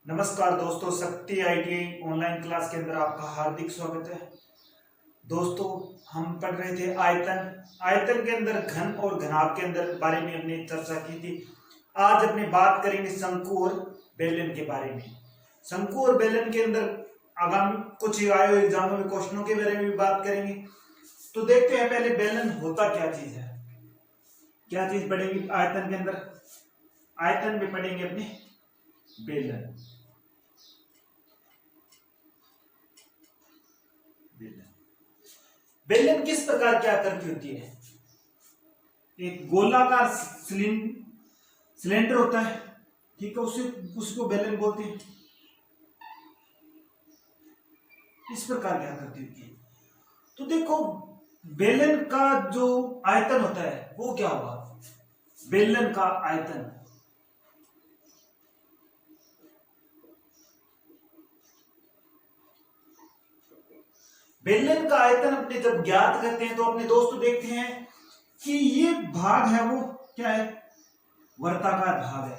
नमस्कार दोस्तों, शक्ति आईटीआई ऑनलाइन क्लास के अंदर आपका हार्दिक स्वागत है। दोस्तों, हम पढ़ रहे थे आयतन के अंदर घन और घनाभ के अंदर बारे में हमने चर्चा की थी। आज अपनी बात करेंगे शंकु और बेलन के बारे में। शंकु और बेलन के अंदर आगामी कुछ आए हुए एग्जामों में क्वेश्चनों के बारे में भी बात करेंगे। तो देखते हैं पहले बेलन होता क्या चीज है। क्या चीज पढ़ेंगे आयतन के अंदर? आयतन में पढ़ेंगे अपने बेलन। बेलन किस प्रकार की आकृति होती है? एक गोलाकार सिलेंडर होता है, ठीक है, उसको बेलन बोलते हैं। इस प्रकार की आकृति होती है। तो देखो, बेलन का जो आयतन होता है वो क्या होगा? बेलन का आयतन बेलन का आयतन अपने जब ज्ञात करते हैं तो अपने दोस्तों देखते हैं कि ये भाग है वो क्या है? वर्ताकार भाग है।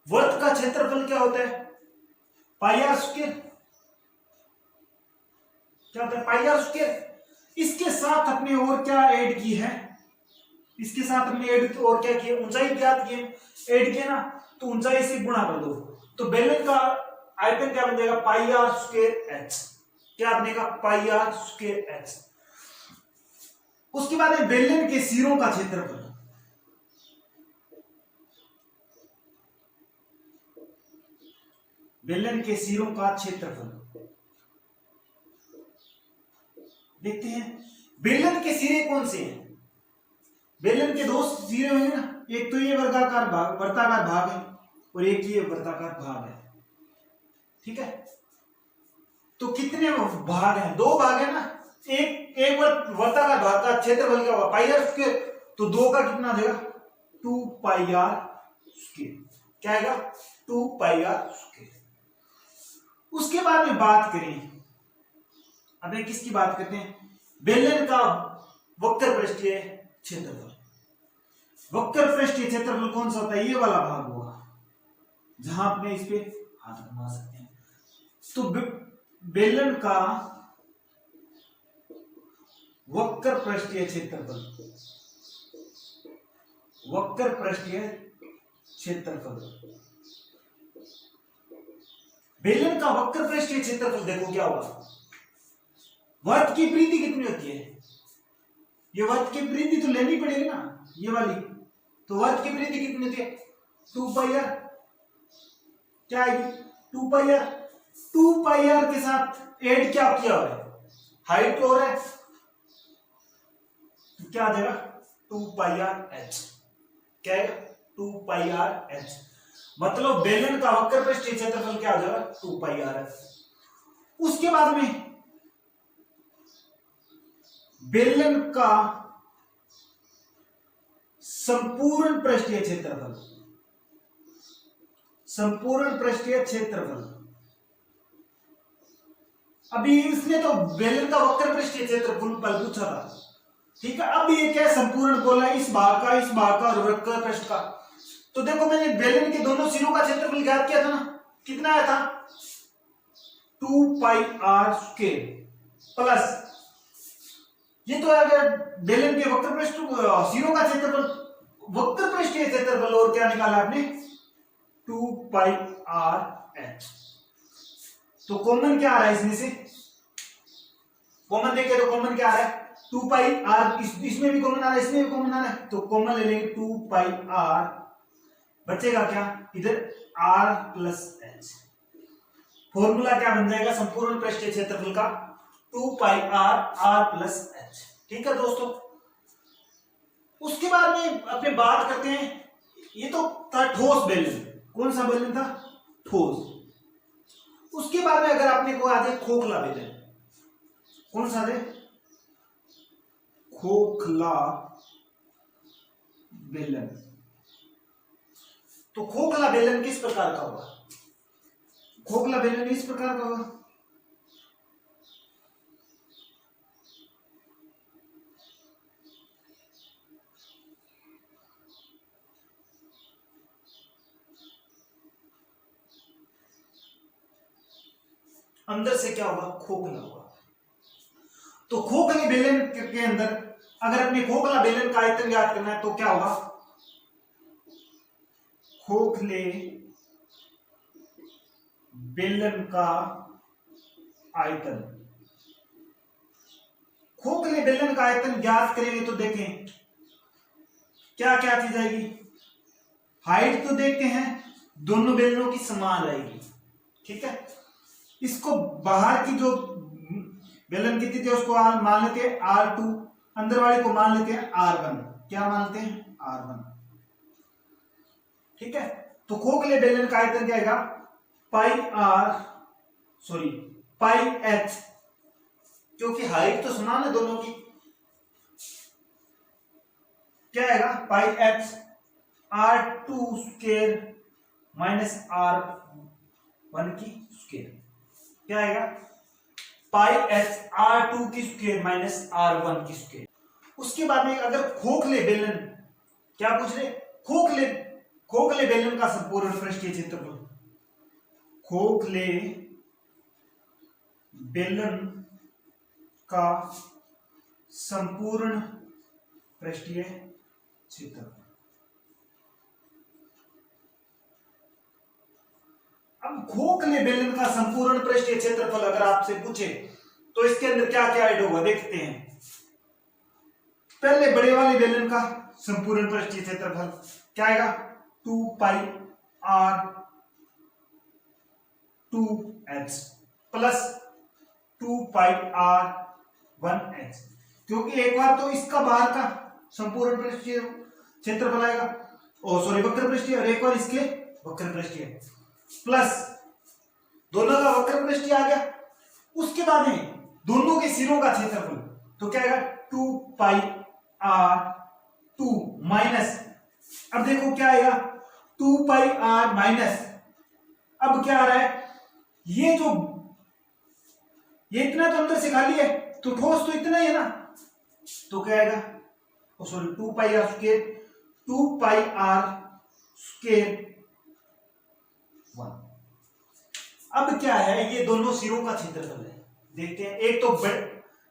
वर्त का क्षेत्रफल क्या होता है? पाई आर स्क्वायर। क्या होता है? पाई आर स्क्वायर। इसके साथ अपने और क्या ऐड की है? इसके साथ हमने ऐड और क्या किया? ऊंचाई ज्ञात की, ऐड किया ना, तो ऊंचाई से गुणा कर दो तो बेलन का आयतन क्या बन जाएगा? पाई आर स्क्वायर एच। क्या बनेगा? पाई आर स्क्वायर एच। उसके बाद बेलन के सिरों का क्षेत्रफल। बेलन के सिरों का क्षेत्रफल देखते हैं। बेलन के सिरे कौन से हैं? बेलन के दो सिरे हैं ना, एक तो ये वर्ताकार भाग है और एक ये वर्ताकार भाग है, ठीक है। तो कितने भाग हैं? दो भाग है ना। एक वर्ताकार भाग का क्षेत्रफल क्या होगा? Pi R square. तो दो का कितना देगा? 2 पाई आर स्क्वायर। क्या आएगा? 2 पाई आर स्क्वायर। उसके बाद में बात करें, अब किसकी बात करते हैं? बेलन का वक्र पृष्ठीय क्षेत्रफल। वक्र पृष्ठीय क्षेत्रफल कौन सा होता है? ये वाला भाग होगा जहां अपने इस पे हाथ घुमा सकते हैं। तो बेलन का वक्र पृष्ठीय क्षेत्रफल, वक्र पृष्ठीय क्षेत्रफल, बेलन का वक्र पृष्ठीय क्षेत्रफल देखो क्या होगा? वर्त की परिधि कितनी होती है? ये वर्त की परिधि तो लेनी पड़ेगी ना, ये वाली। तो वर्त की परिधि कितनी होती है? 2 पाई आर। क्या आएगी? 2 पाई आर। 2 पाई आर के साथ ऐड क्या किया हुआ है? हाइट और है, तो क्या आ जाएगा? 2 पाई आर एच। क्या है? 2 पाई आर एच। मतलब बेलन का वक्र पृष्ठीय क्षेत्रफल क्या आ जाएगा? 2 पाई आर एच। उसके बाद में बेलन का संपूर्ण पृष्ठीय क्षेत्रफल, संपूर्ण पृष्ठीय क्षेत्रफल। अभी इसने तो बेलन का वक्र पृष्ठीय क्षेत्रफल पूछा था, ठीक है। अब ये क्या? संपूर्ण बोला, इस भाग का और वक्र पृष्ठ का। तो देखो, मैंने बेलन के दोनों सिरों का क्षेत्रफल ज्ञात किया था ना, कितना आया था? 2 पाई आर स्क्वायर प्लस ये तो अगर बेलन के वक्र पृष्ठ सिरों का क्षेत्रफल, वक्र पृष्ठीय क्षेत्रफल, और क्या निकाला आपने? 2 पाई आर एच। तो कॉमन क्या आ रहा है इसमें से? कॉमन देखे तो कॉमन क्या आ रहा है? 2 पाई आर। इसमें भी कॉमन आ रहा है, इसमें भी कॉमन आ रहा है, तो कॉमन ले लेंगे 2 पाई आर। बचेगा क्या इधर? Are plus H. फॉर्मूला क्या बन जाएगा संपूर्ण पृष्ठीय क्षेत्रफल का? 2 पाई आर, आर प्लस एच। ठीक है दोस्तों। उसके बाद में अपने बात करते हैं, ये तो था ठोस बेलन। कौन सा बेलन था? ठोस। उसके बाद में अगर आपने को आते खोखला बेलन। कौन सा है? खोखला बेलन। तो खोखला बेलन किस प्रकार का होगा? खोखला बेलन इस प्रकार का होगा। अंदर से क्या होगा, खोखला होगा। तो खोखले बेलन के अंदर अगर अपने खोखला बेलन का आयतन ज्ञात करना है तो क्या होगा, खोखले बेलन का आयतन। खोखले बेलन का आयतन ज्ञात करेंगे तो देखें क्या क्या चीज आएगी। हाइट तो देखते हैं दोनों बेलनों की समान रहेगी, ठीक है। इसको बाहर की जो बेलन कितनी थी उसको मान लेते हैं R2, अंदर वाले को मान लेते हैं R1। क्या मानते हैं, R1, ठीक है। तो खोखले बेलन का आयतन क्या आएगा, पाई H, क्योंकि हाइट तो समान है दोनों की। क्या आएगा, पाई H R2 square minus R1 की स्क्वायर। क्या आएगा, पाई H R2 की स्क्वायर माइनस R1 की स्क्वायर। उसके बाद में अगर खोखले बेलन, क्या पूछ रहे, खोखले बेलन का संपूर्ण पृष्ठीय क्षेत्रफल, खोखले बेलन का संपूर्ण पृष्ठीय क्षेत्रफल। अब खोखले बेलन का संपूर्ण पृष्ठीय क्षेत्रफल अगर आपसे पूछे तो इसके अंदर क्या क्या ऐड होगा, देखते हैं। पहले बड़े वाले बेलन का संपूर्ण पृष्ठीय क्षेत्रफल क्या आएगा, 2 पाई R2H प्लस 2 पाई R1H, क्योंकि एक बार तो इसका बाहर का संपूर्ण पृष्ठीय क्षेत्रफल आएगा, वक्र पृष्ठीय, और एक बार इसके वक्र पृष्ठीय, प्लस दोनों का वक्र पृष्ठीय आ गया। उसके बाद में दोनों के सिरों का क्षेत्रफल तो क्या आएगा, 2 पाई R2 माइनस, अब देखो क्या आएगा, 2 पाई R माइनस, अब क्या आ रहा है, ये इतना तो अंदर से खाली है तो ठोस तो इतना ही है ना, तो क्या आएगा, 2 पाई R स्क्वायर, 2 पाई R स्क्वायर 1। अब क्या है, ये दोनों सिरों का क्षेत्रफल है, देखते हैं। एक तो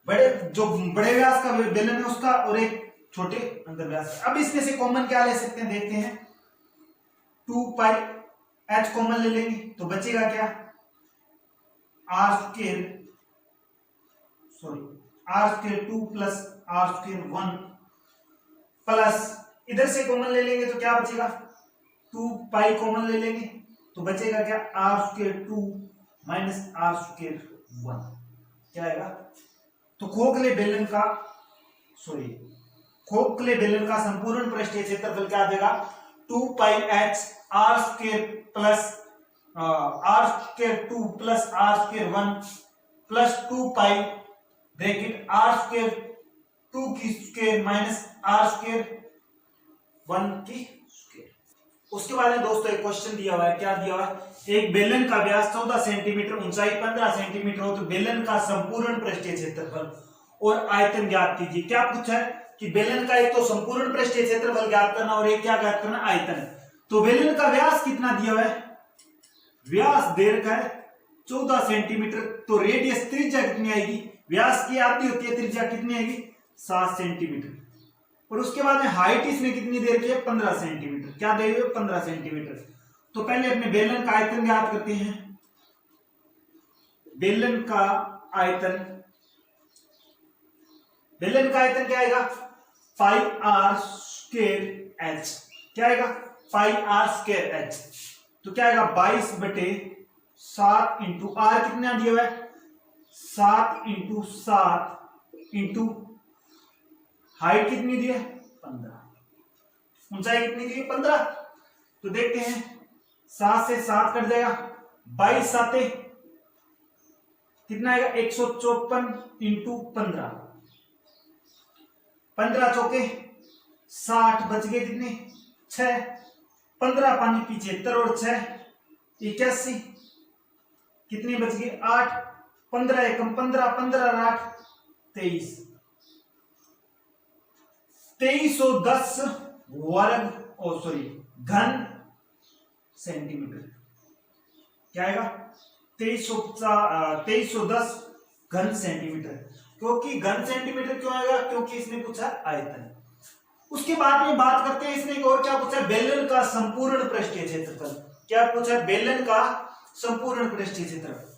बड़े व्यास का बेलन है उसका, और एक छोटे अंदर व्यास। अब इसमें से कॉमन क्या ले सकते हैं, देखते हैं। 2 पाई H कॉमन ले लेंगे तो बचेगा क्या, R square 2 plus R square 1 plus, इधर से कॉमन ले लेंगे तो क्या बचेगा, 2 पाई कॉमन ले लेंगे तो बचेगा क्या, R square 2 minus R square 1। क्या आएगा, तो खोखले बेलन का संपूर्ण पृष्ठीय क्षेत्रफल क्या आ जाएगा, 2 पाई H R square plus R square 2 plus R square 1 plus 2 पाई ब्रैकेट R स्क्वायर 2 की स्क्वायर माइनस R स्क्वायर 1 की स्क्वायर। उसके बाद में दोस्तों एक क्वेश्चन दिया हुआ है, क्या दिया हुआ है, एक बेलन का व्यास 14 सेंटीमीटर, ऊंचाई 15 सेंटीमीटर हो तो बेलन का संपूर्ण पृष्ठीय क्षेत्रफल और आयतन ज्ञात कीजिए। क्या पूछा है कि बेलन का एक तो संपूर्ण पृष्ठीय क्षेत्रफल ज्ञात करना और एक क्या ज्ञात करना, आयतन। तो बेलन का व्यास कितना दिया हुआ है, व्यास दे रखा है 14 सेंटीमीटर, तो रेडियस त्रिज्या कितनी आएगी, व्यास की आती होती है त्रिज्या कितनी आएगी, 7 सेंटीमीटर। और उसके बाद में हाइट इसमें कितनी दे रखी है, 15 सेंटीमीटर। क्या दे रहे हो, 15 सेंटीमीटर। तो पहले अपने बेलन का आयतन ज्ञात करते हैं। बेलन का आयतन क्या आएगा, पाई R स्क्वायर H। क्या आएगा, पाई R स्क्वायर H। तो क्या आएगा, 22/7 इंटू R कितना दिया हुआ है, 7 इंटू 7 इंटू हाइट कितनी दी है, 15, ऊंचाई कितनी दी है, 15। तो देखते हैं, 7 से 7 कट जाएगा, 22 7 कितना आएगा, 154 इंटू 15, 15 चौके 60, बच गए कितने, 6, 15 पानी पीछे 73 और 6 81, कितने बच गए, 8, 15 एकम 15, 15 और 8 23, 2310 घन सेंटीमीटर। क्या आएगा, 2310 घन सेंटीमीटर। क्योंकि घन सेंटीमीटर क्यों आएगा? क्योंकि इसने पूछा आयतन। उसके बाद में बात करते हैं, इसने एक और क्या पूछा? बेलन का संपूर्ण पृष्ठीय क्षेत्रफल। क्या पूछा? बेलन का संपूर्ण पृष्ठीय क्षेत्रफल।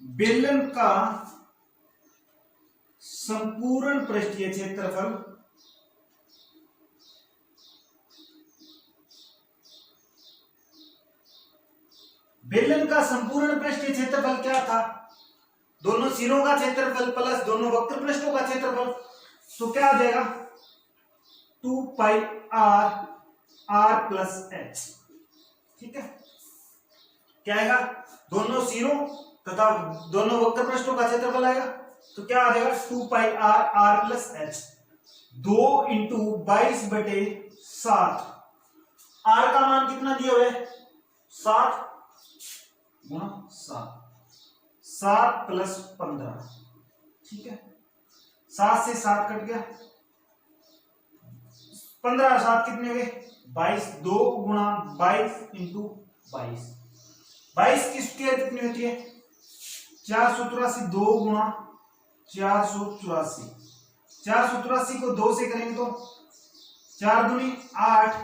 बेलन का संपूर्ण पृष्ठीय क्षेत्रफल बेलन का संपूर्ण पृष्ठीय क्षेत्रफल क्या था? दोनों सिरों का क्षेत्रफल प्लस दोनों वक्र पृष्ठों का क्षेत्रफल। तो क्या आ जाएगा? 2 पाई r प्लस h। ठीक है, क्या आएगा? दोनों सिरों तथा दोनों वक्र पृष्ठों का क्षेत्रफल आएगा। तो क्या आ जाएगा? 2 पाई r plus h। 2 into 22/7। r का मान कितना दिया हुआ है? 7 गुणा 7 प्लस 15। ठीक है, 7 से 7 कट गया, 15 7 कितने हुए? 22। 2 गुणा 22 इंटू 22। 22 की स्क्वायर कितनी होती है? 484। 2 गुणा 484। 484 को 2 से करेंगे तो 4 दूनी 8,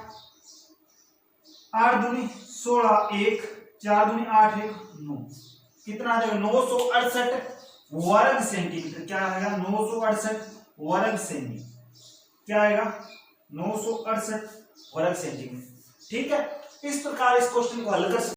8 दूनी 16, 1, 4 दूनी 8, 1 9। कितना आ जाएगा? 968 वर्ग सेंटीमीटर। क्या आएगा? 968 वर्ग सेंटी। क्या आएगा? 968 वर्ग सेंटीमीटर। ठीक है, इस प्रकार इस क्वेश्चन को हल कर सकते।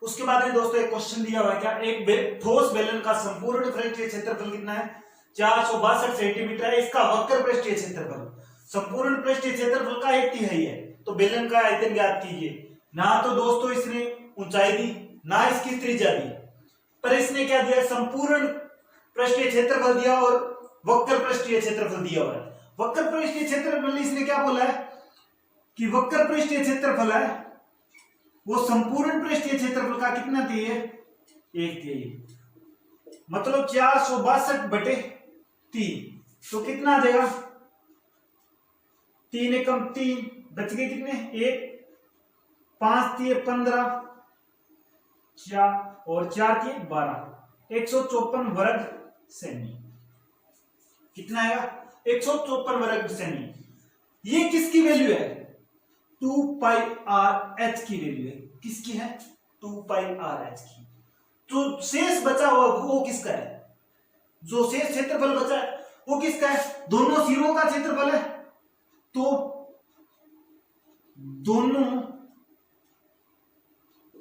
उसके बाद में दोस्तों एक क्वेश्चन दिया हुआ है, क्या? एक ठोस बेलन का संपूर्ण पृष्ठीय क्षेत्रफल कितना है? 462 सेंटीमीटर है। इसका वक्र पृष्ठीय क्षेत्रफल संपूर्ण पृष्ठीय क्षेत्रफल का 1/3 है। तो बेलन का आयतन ज्ञात कीजिए। ना तो दोस्तों इसने ऊंचाई दी, ना इसकी त्रिज्या दी, पर इसने क्या दिया? संपूर्ण पृष्ठीय क्षेत्रफल दिया और वक्र पृष्ठीय क्षेत्रफल दिया हुआ है। वक्र पृष्ठीय क्षेत्रफल इसने क्या बोला है कि वक्र पृष्ठीय क्षेत्रफल है वो संपूर्ण पृष्ठीय क्षेत्रफल का कितना है? 1/3। मतलब 462/3। तो कितना आ जाएगा? 3 एकम 3 बच गए कितने? 1, 5 3 15, 4 और 4 3 12, 154 वर्ग सेमी। कितना आएगा? 154 वर्ग सेमी। ये किसकी वैल्यू है? 2 पाई r h की वैल्यू है। किसकी है? 2 पाई r h की। जो शेष बचा हुआ वो किसका है? जो शेष क्षेत्रफल बचा है वो किसका है? दोनों सिरों का क्षेत्रफल है। तो दोनों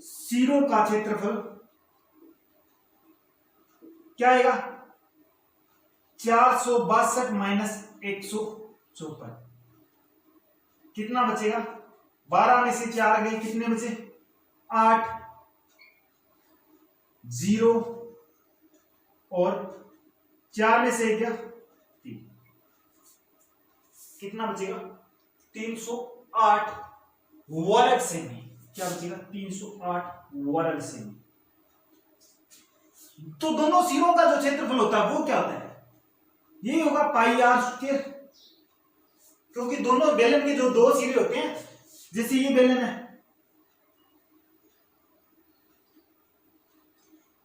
सिरों का क्षेत्रफल क्या आएगा? 462 माइनस 154। कितना बचेगा? 12 में से 4 गए, कितने बचे? 8, 0 और 4 में से गया 3। कितना बचेगा? 308 वर्ग सेमी। क्या बचेगा? 308 वर्ग सेमी। तो दोनों सिरों का जो क्षेत्रफल होता है वो क्या होता है? यही होगा पाई आर स्क्वायर। क्योंकि दोनों बेलन के जो दो सिरे होते हैं, जैसे ये बेलन है,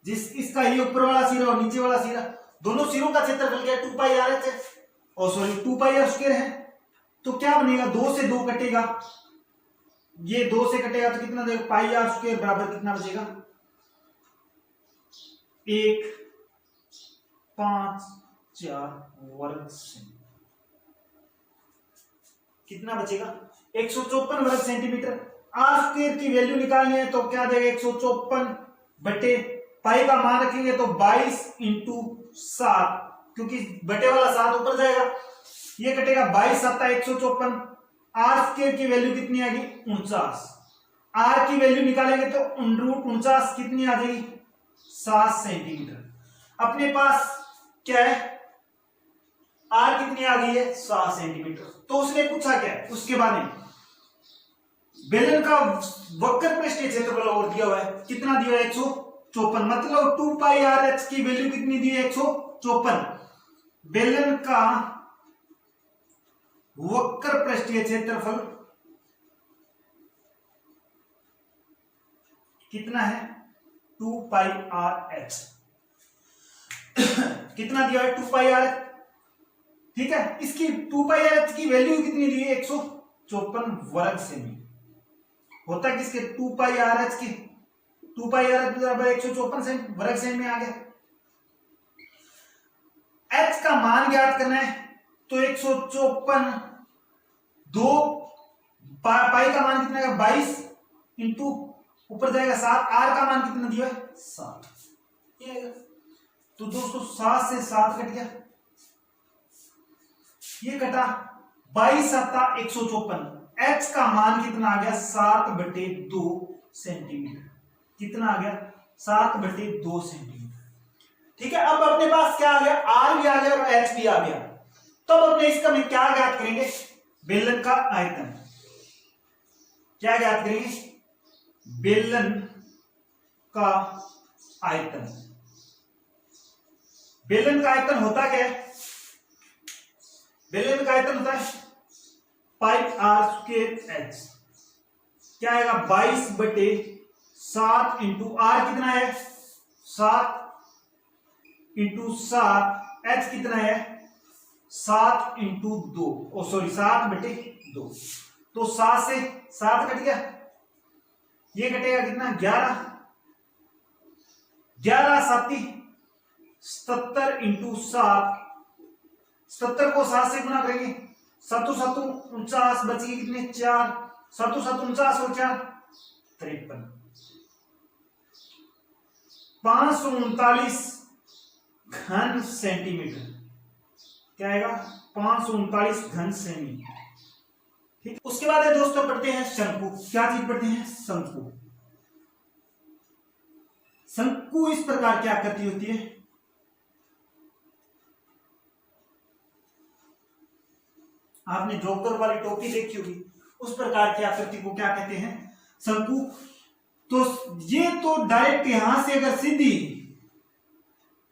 इसका ये ऊपर वाला सिरा और नीचे वाला सिरा, दोनों सिरों का क्षेत्रफल क्या है? 2 पाई आर एच है, और सॉरी 2 पाई आर स्क्वायर है। तो क्या बनेगा? 2 से 2 कटेगा, ये 2 से कटेगा तो कितना देगा? पाई आर स्क्वायर बराबर कितना बचेगा? 1, 5, 4 वर्ग सेमी। कितना बचेगा? 154 वर्ग सेंटीमीटर। आर स्क्वायर की वैल्यू निकालनी है तो क्या देगा? 154 बटे पाई का मान रखेंगे तो 22 इंटू 7, क्योंकि बटे वाला 7 ऊपर जाएगा, ये कटेगा 22 7 154। आर स्क्वायर की वैल्यू कितनी आ गई? 49। आर की वैल्यू निकालेंगे तो √49 कितनी आ जाएगी? 7 सेंटीमीटर। अपने पास क्या है? आर कितनी आ गई है? 7 सेंटीमीटर। तो उसने पूछा क्या है उसके बारे में? बेलन का वक्र पृष्ठीय क्षेत्रफल और दिया हुआ है, कितना दिया है? 154। मतलब 2 पाई आर एच की वैल्यू कितनी दी है? 154। बेलन का वक्र पृष्ठीय क्षेत्रफल कितना है? 2 पाई आर एच। कितना दिया है 2 पाई आर एच, ठीक है। इसकी 2 पाई आर एच की वैल्यू कितनी दी है 154 वर्ग सेमी। होता है किसके 2 पाई आर एच की 2 पाई आर एच बराबर 154 वर्ग सेमी में आ गया। एच का मान ज्ञात करना है तो 154 2 पाई का मान कितना है 22 इंटू ऊपर जाएगा 7, आर का मान कितना दिया है 7, ये आएगा। तो दोस्तों 7 से 7 कट गया, ये कटा 22 7 154। एच का मान कितना आ गया 7/2 सेंटीमीटर। कितना आ गया 7/2 सेंटीमीटर, ठीक है। अब अपने पास क्या आ गया आर भी आ गया और एच भी आ गया। तब अपने इसका में क्या ज्ञात करेंगे बेलन का आयतन। क्या ज्ञात करेंगे बेलन का आयतन। बेलन का आयतन होता क्या है, बेलन का आयतन होता है पाई आर स्क्वायर एच। क्या आएगा 22/7 इंटू आर कितना है 7 इंटू 7, एच कितना है 7 इंटू 2, ओ सॉरी 7/2। तो 7 से 7 कट गया, ये कटेगा कितना 11, 11 7 77 इंटू 7, 77 को 7 से गुना करेंगे 7 7 49, बच गए कितने 4, 7 7 49 और 4 53, 539 घन सेंटीमीटर। क्या आएगा 539 घन सेमी, ठीक। उसके बाद है दोस्तों पढ़ते हैं शंकु। क्या चीज पढ़ते हैं शंकु। शंकु इस प्रकार की आकृति होती है, आपने जोकर वाली टोपी देखी होगी, उस प्रकार की आकृति को क्या कहते हैं शंकु। तो ये तो डायरेक्ट यहां से अगर सीधी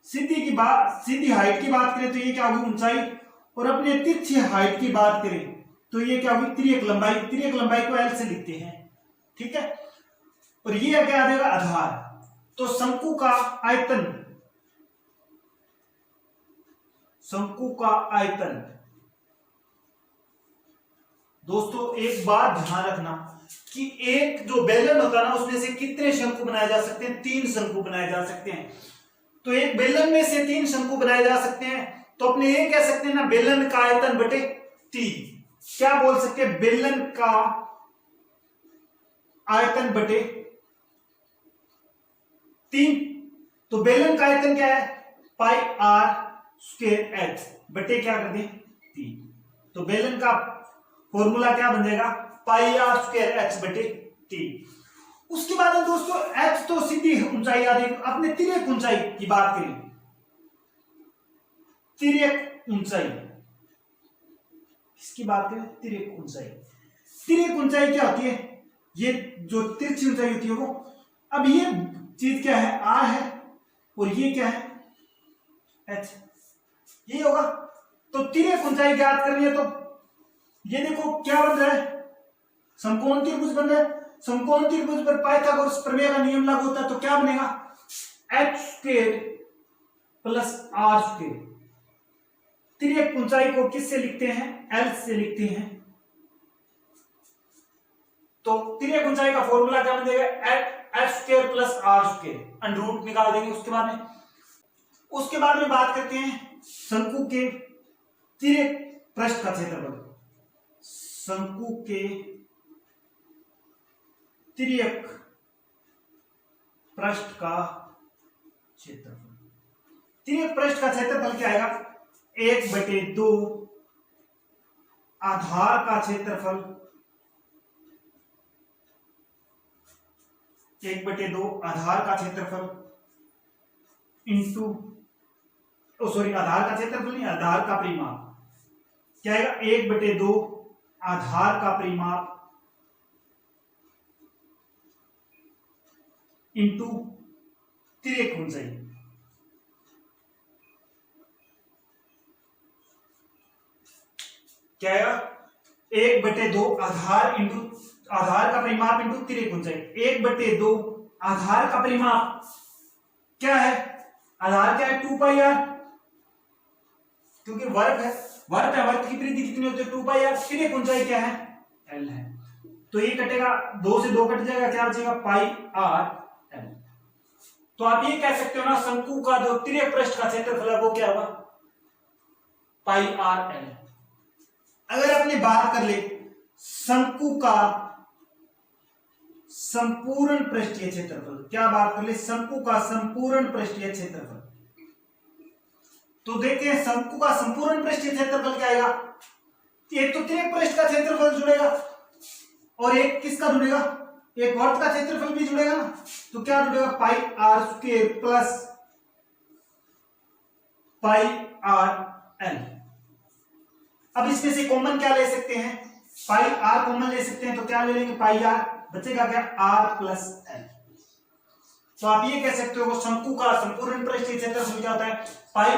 हाइट की बात करें तो ये क्या होगी ऊंचाई, और अपने तिरछी हाइट की बात करें तो ये क्या होगी तिर्यक लंबाई। तिर्यक लंबाई को एल से लिखते हैं, ठीक है। और ये क्या आ जाएगा आधार। तो शंकु का आयतन, शंकु का आयतन दोस्तों एक बात ध्यान रखना कि एक जो बेलन होता है ना उसमें से कितने शंकु बनाए जा सकते हैं 3 शंकु बनाए जा सकते हैं। तो एक बेलन में से 3 शंकु बनाए जा सकते हैं, तो अपने ये कह सकते हैं ना बेलन का आयतन बटे 3। क्या बोल सकते हैं बेलन का आयतन बटे 3। तो बेलन का आयतन क्या है पाई आर स्क्वायर एच बटे क्या कर दें 3। तो बेलन का फॉर्मूला क्या बन जाएगा पाई आर स्क्वायर एच बटे 3। उसके बाद में दोस्तों एच तो सीधी ऊंचाई आ रही, अपने तिर्यक ऊंचाई की बात करें, तिर्यक ऊंचाई किसकी बात करें तिर्यक ऊंचाई। तिर्यक ऊंचाई क्या होती है, ये जो तिरछी ऊंचाई होती है वो। अब ये चीज क्या है आर है और ये क्या है एच, ये होगा। तो तिर्यक ऊंचाई ज्ञात करनी है तो ये देखो क्या बन रहा है समकोण त्रिभुज बन रहा है। समकोण त्रिभुज पर पाइथागोरस प्रमेय का नियम लागू होता है, तो क्या बनेगा H square plus R square. तिर्यक ऊंचाई को किससे लिखते हैं एल से लिखते हैं। तो तिर्यक ऊंचाई का फॉर्मूला क्या बन जाएगा H square plus R square, under root निकाल देंगे। उसके बाद में बात करते हैं शंकु के तिर्यक पृष्ठ का क्षेत्रफल। शंकु के तिर्यक पृष्ठ का क्षेत्रफल। तिर्यक पृष्ठ का क्षेत्रफल क्या आएगा 1/2 आधार का क्षेत्रफल, 1/2 आधार का क्षेत्रफल इंटू आधार का क्षेत्रफल नहीं आधार का परिमाप। क्या आएगा 1/2 आधार का परिमाप इंटू तिर्यक ऊंचाई। क्या आएगा 1/2 आधार इंटू आधार का परिमाप इंटू तिर्यक ऊंचाई। 1/2 आधार का परिमाप क्या है, आधार क्या है 2 पाई आर, क्योंकि वर्ग है, वर्ग की परिधि कितनी होती है 2 पाई आर। तिर्यक ऊंचाई क्या है एल है, तो ये कटेगा, 2 से 2 कट जाएगा, क्या बचेगा पाई आर एल। तो आप ये कह सकते हो ना शंकु का जो तिर्यक पृष्ठ का क्षेत्रफल है वो क्या होगा पाई आर एल। अगर अपने बात कर ले शंकु का संपूर्ण पृष्ठीय क्षेत्रफल, क्या बात कर ले शंकु का संपूर्ण पृष्ठीय क्षेत्रफल, तो देखते हैं शंकु का संपूर्ण पृष्ठीय क्षेत्रफल क्या आएगा। एक तो तिर्यक पृष्ठ का क्षेत्रफल जुड़ेगा और एक किसका जुड़ेगा, एक वर्त का क्षेत्रफल भी जुड़ेगा ना, तो क्या जुड़ेगा pi R square plus pi R L. अब इसमें से कॉमन क्या ले सकते हैं, पाई आर कॉमन ले सकते हैं, तो क्या ले लेंगे पाई आर, बचेगा क्या आर प्लस एल। तो आप ये कह सकते हो शंकु का संपूर्ण पृष्ठीय क्षेत्रफल क्या होता है पाई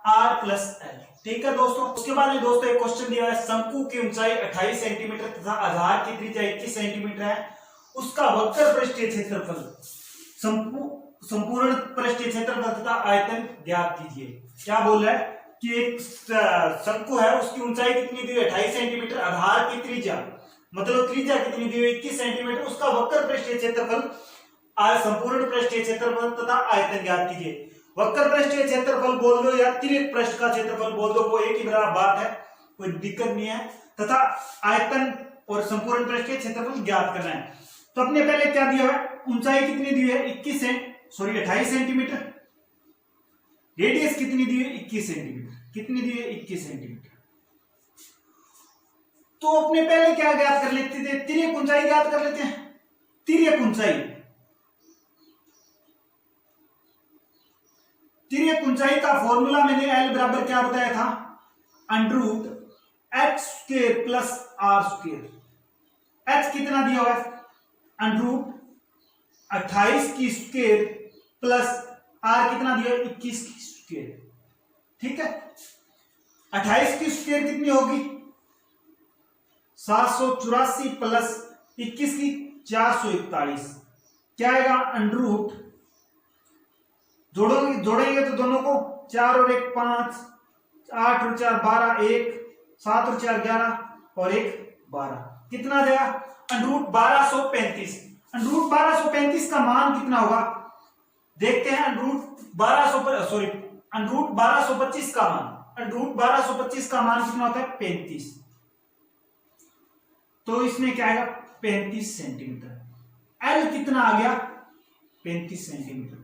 आर प्लस एल। ठीक है दोस्तों। उसके बाद में दोस्तों एक क्वेश्चन दिया है, शंकु की ऊंचाई 28 सेंटीमीटर तथा आधार की त्रिज्या 21 सेंटीमीटर है, उसका वक्र पृष्ठीय क्षेत्रफल संपूर्ण पृष्ठीय क्षेत्रफल तथा आयतन ज्ञात कीजिए। क्या बोल रहा है कि एक शंकु है, उसकी ऊंचाई कितनी दी है 28 सेंटीमीटर, आधार की त्रिज्या मतलब त्रिज्या कितनी दी है 21 सेंटीमीटर, उसका वक्र पृष्ठीय क्षेत्रफल संपूर्ण पृष्ठीय क्षेत्रफल तथा आयतन ज्ञात कीजिए। वक्र पृष्ठीय क्षेत्रफल बोल दो या तिर्यक पृष्ठ का क्षेत्रफल बोल दो, वो एक ही बराबर बात है, कोई दिक्कत नहीं है। तथा आयतन और संपूर्ण पृष्ठीय क्षेत्रफल ज्ञात करना है। तो अपने पहले क्या दिया है, ऊंचाई कितनी दी है 28 सेंटीमीटर, रेडियस कितनी दी है 21 सेंटीमीटर, कितनी दी है 21 सेंटीमीटर। तो अपने पहले क्या ज्ञात कर लेते थे, तिर्यक ऊंचाई ज्ञात कर लेते हैं। तिर्यक ऊंचाई का फॉर्मूला मैंने एल बराबर क्या बताया था, under root H square plus R square. H कितना दिया हुआ है अंडररूट 28 की स्क्वायर प्लस आर कितना दिया 21 की स्क्वायर। ठीक है, 28 की स्क्वायर कितनी होगी 784 प्लस 21 की 441, क्या आएगा अंडररूट, जोड़ेंगे तो दोनों को 4 और 1 5, 8 और 4 12, 1 7 और 4 11 और 1 12, कितना देगा अंडररूट 1235। अंडररूट 1235 का मान कितना होगा देखते हैं। अंडररूट 1225 का मान, अंडररूट 1225 का मान कितना होता है 35, तो इसमें क्या आएगा 35 सेंटीमीटर। एल कितना आ गया 35 सेंटीमीटर।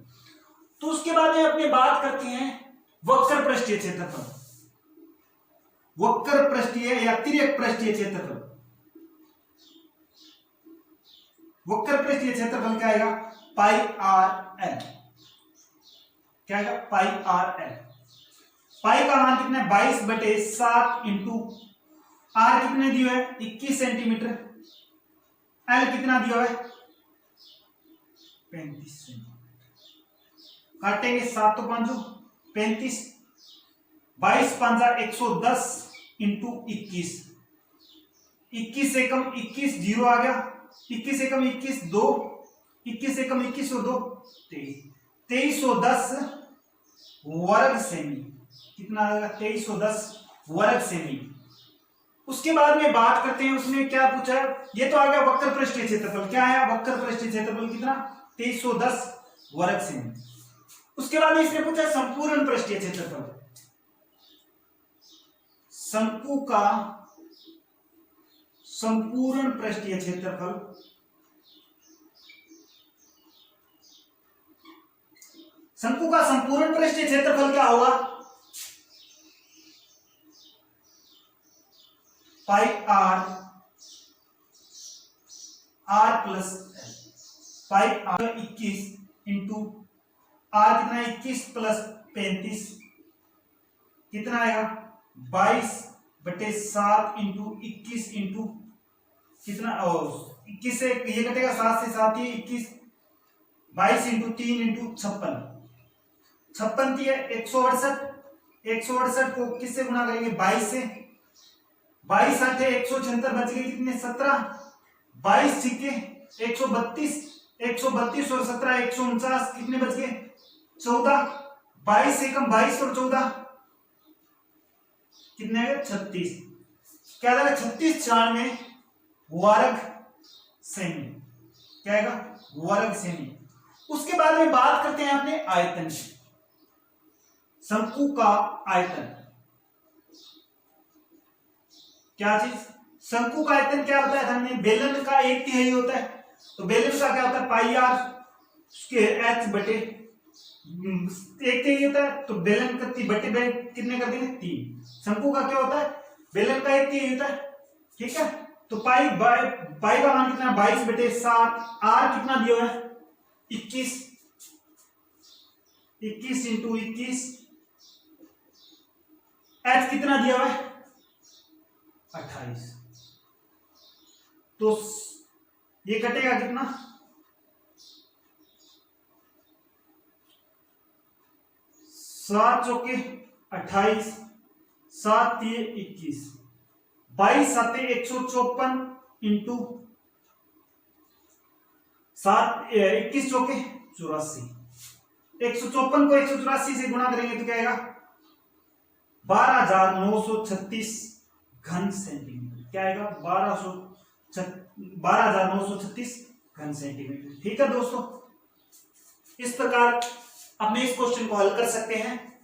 तो उसके बाद में अपने बात करते हैं वक्र पृष्ठीय क्षेत्रफल, वक्र पृष्ठीय या तिर्यक पृष्ठीय क्षेत्रफल। वक्र पृष्ठीय क्षेत्रफल क्या आएगा पाई आर एल, क्या आएगा पाई आर एल। पाई का मान कितना है 22/7 इंटू आर कितने दिया है 21 सेंटीमीटर, एल कितना दिया है 35 सेंटीमीटर। काटेंगे 7 तो 5 35, 22 5 110 इंटू 21, 21 एकम 21 जीरो आ गया, 21 एकम 21 2, 21 एकम 21 और 2 23, 2310 वर्ग सेमी, कितना आएगा 2310 वर्ग सेमी। उसके बाद में बात करते हैं उसने क्या पूछा है, ये तो आ गया वक्र पृष्ठीय क्षेत्रफल, क्या आया वक्र पृष्ठीय क्षेत्रफल कितना 2310 वर्ग सेमी। उसके बाद इसने पूछा संपूर्ण पृष्ठीय क्षेत्रफल, शंकु का संपूर्ण पृष्ठीय क्षेत्रफल, शंकु का संपूर्ण पृष्ठीय क्षेत्रफल क्या होगा pi R plus L, pi R 21 into R कितना 21 प्लस 35 कितना आएगा 22/7 इंटू 21 इंटू कितना 21 से ये कटेगा 7 से 7 ही 21, 22 इंटू 3 इंटू 56 थी 168 को किससे गुना करेंगे 22 से, 22 8 176 बच गए कितने 17, 22 सिक्के 132 और 17 149 कितने बच गए 14, 22 एकम 22 और 14 कितने आएगा 36। क्या आएगा 36 4 में वर्ग सेमी, क्या आएगा वर्ग सेमी। उसके बाद में बात करते हैं अपने आयतन की, शंकु का आयतन। क्या चीज, शंकु का आयतन क्या बताया था हमने, बेलन का 1/3 होता है, तो बेलन का क्या होता है पाई आर स्क्वायर एच बटे 1/3 होता है, तो बेलन का बटे कितने कर देंगे 3। शंकु का क्या होता है, बेलन का 1/3 होता है, ठीक है। तो पाई का मान कितना 22/7, आर कितना दिया हुआ है 21, 21 इंटू 21, एच कितना दिया हुआ है 28। तो ये कटेगा कितना 7 चौके 28, 7 3 21, 22 7 154 इंटू 7 21 चौके 84, 154 को 184 से गुणा करेंगे तो क्या आएगा 12,936 घन सेंटीमीटर। क्या आएगा 12,936 घन सेंटीमीटर। ठीक है दोस्तों, इस प्रकार अपने इस क्वेश्चन को हल कर सकते हैं।